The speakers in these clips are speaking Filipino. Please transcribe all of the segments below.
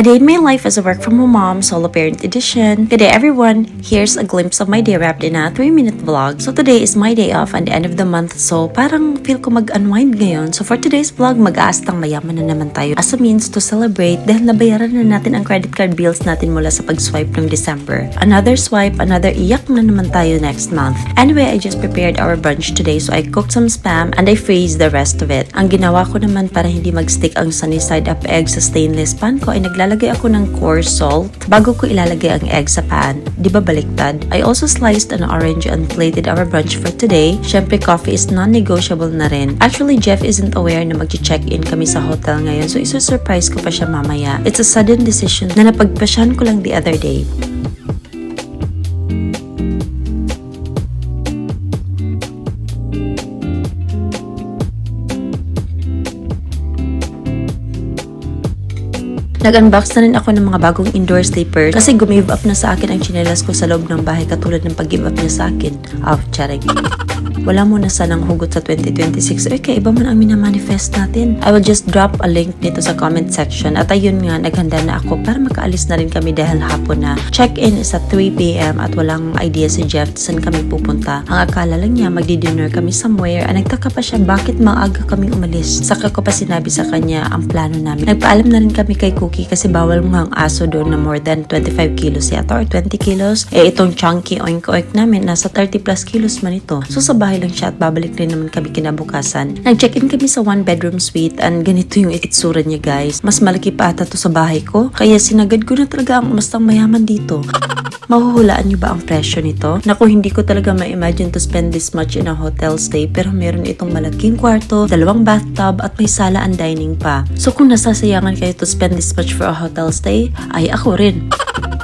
A day in my life as a work from home mom, solo parent edition. Good day everyone! Here's a glimpse of my day wrapped in a 3-minute vlog. So today is my day off and the end of the month, so parang feel ko mag-unwind ngayon. So for today's vlog, mag-aastang mayaman na naman tayo as a means to celebrate dahil nabayaran na natin ang credit card bills natin mula sa pag-swipe ng December. Another swipe, another iyak na naman tayo next month. Anyway, I just prepared our brunch today, so I cooked some spam and I freeze the rest of it. Ang ginawa ko naman para hindi mag-stick ang sunny side up egg sa stainless pan ko ay naglalagay ako ng coarse salt bago ko ilalagay ang egg sa pan. Di ba baliktad? I also sliced an orange and plated our brunch for today. Syempre, coffee is non-negotiable na rin. Actually, Jeff isn't aware na mag-check-in kami sa hotel ngayon, so iso-surprise ko pa siya mamaya. It's a sudden decision na napagpasyan ko lang the other day. Nag-unbox na rin ako ng mga bagong indoor slippers kasi gumive up na sa akin ang tsinelas ko sa loob ng bahay katulad ng pag-give up niya sa akin. Charing. Wala muna sanang hugot sa 2026. Okay, iba man ang minamanifest natin. I will just drop a link nito sa comment section. At ayun nga, naghanda na ako para makaalis na rin kami dahil hapon na. Check-in is at 3 p.m. at walang idea si Jeff saan kami pupunta. Ang akala lang niya magdi-dinner kami somewhere at nagtaka pa siya bakit maaga kaming umalis. Saka ko pa sinabi sa kanya ang plano namin. Nagpaalam na rin kami kay Cookie kasi bawal mo ang aso doon na more than 25 kilos yata or 20 kilos. Itong chunky oink-oink namin nasa 30 plus kilos man ito. So sa bahay lang siya at babalik rin naman kami kinabukasan. Nag-check-in kami sa 1-bedroom suite and ganito yung itsura niya guys. Mas malaki pa ata to sa bahay ko. Kaya sinagad ko na talaga ang mastang mayaman dito. Mahuhulaan niyo ba ang presyo nito? Naku, hindi ko talaga ma-imagine to spend this much in a hotel stay pero meron itong malaking kwarto, 2 bathtub at may sala and dining pa. So kung nasasayangan kayo to spend this much for a hotel stay, ay ako rin.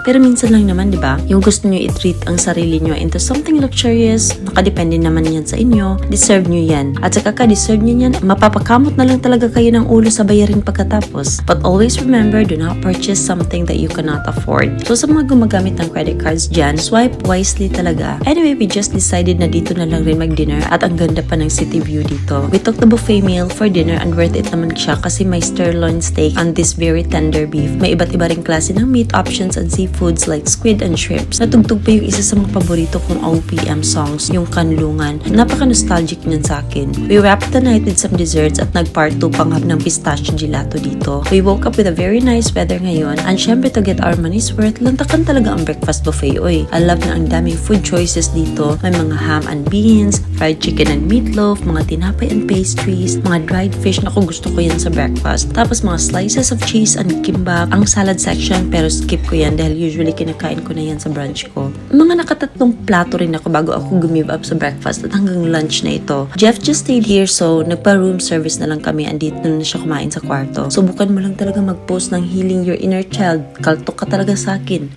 Pero minsan lang naman, di ba? Yung gusto nyo i-treat ang sarili nyo into something luxurious, nakadepende naman yan sa inyo, deserve nyo yan. At saka ka-deserve nyo yan, mapapakamot na lang talaga kayo ng ulo sa bayarin pagkatapos. But always remember, do not purchase something that you cannot afford. So sa mga gumagamit ng credit cards dyan, swipe wisely talaga. Anyway, we just decided na dito na lang rin mag-dinner at ang ganda pa ng city view dito. We took the buffet meal for dinner and worth it naman siya kasi may sirloin steak and this very tender beef. May iba't iba ring klase ng meat options and seafoods like squid and shrimps. Natugtog pa yung isa sa mga paborito kong OPM songs, yung Kanlungan. Napaka-nostalgic niyan sa akin. We wrapped the night with some desserts at nag-part 2 panghap ng pistachio gelato dito. We woke up with a very nice weather ngayon and syempre to get our money's worth, lantakan talaga ang breakfast buffet. Oy, I love na ang daming food choices dito. May mga ham and beans, fried chicken and meatloaf, mga tinapay and pastries, mga dried fish. Naku, gusto ko yan sa breakfast. Tapos mga slices of cheese and kimbap. Ang salad section pero skip ko yan dahil usually kinakain ko na yan sa brunch ko. Mga nakatatlong plato rin ako bago ako gumive up sa breakfast at hanggang lunch na ito. Jeff just stayed here so nagpa-room service na lang kami and dito na siya kumain sa kwarto. Subukan mo lang talaga mag-post ng healing your inner child. Kaltok ka talaga sa akin.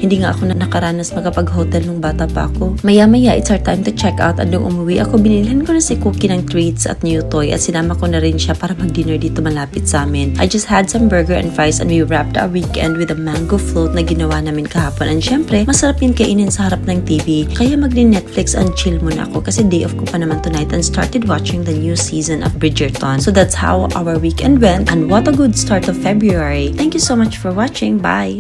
Hindi nga ako na nakaranas makapag-hotel nung bata pa ako. Maya-maya, it's our time to check out. And nung umuwi ako, binilhan ko na si Cookie ng treats at new toy at sinama ko na rin siya para mag-dinner dito malapit sa amin. I just had some burger and fries and we wrapped our weekend with a mango float na ginawa namin kahapon. And syempre, masarap yun kainin sa harap ng TV. Kaya mag-Netflix and chill muna ako kasi day off ko pa naman tonight and started watching the new season of Bridgerton. So that's how our weekend went and what a good start of February. Thank you so much for watching. Bye!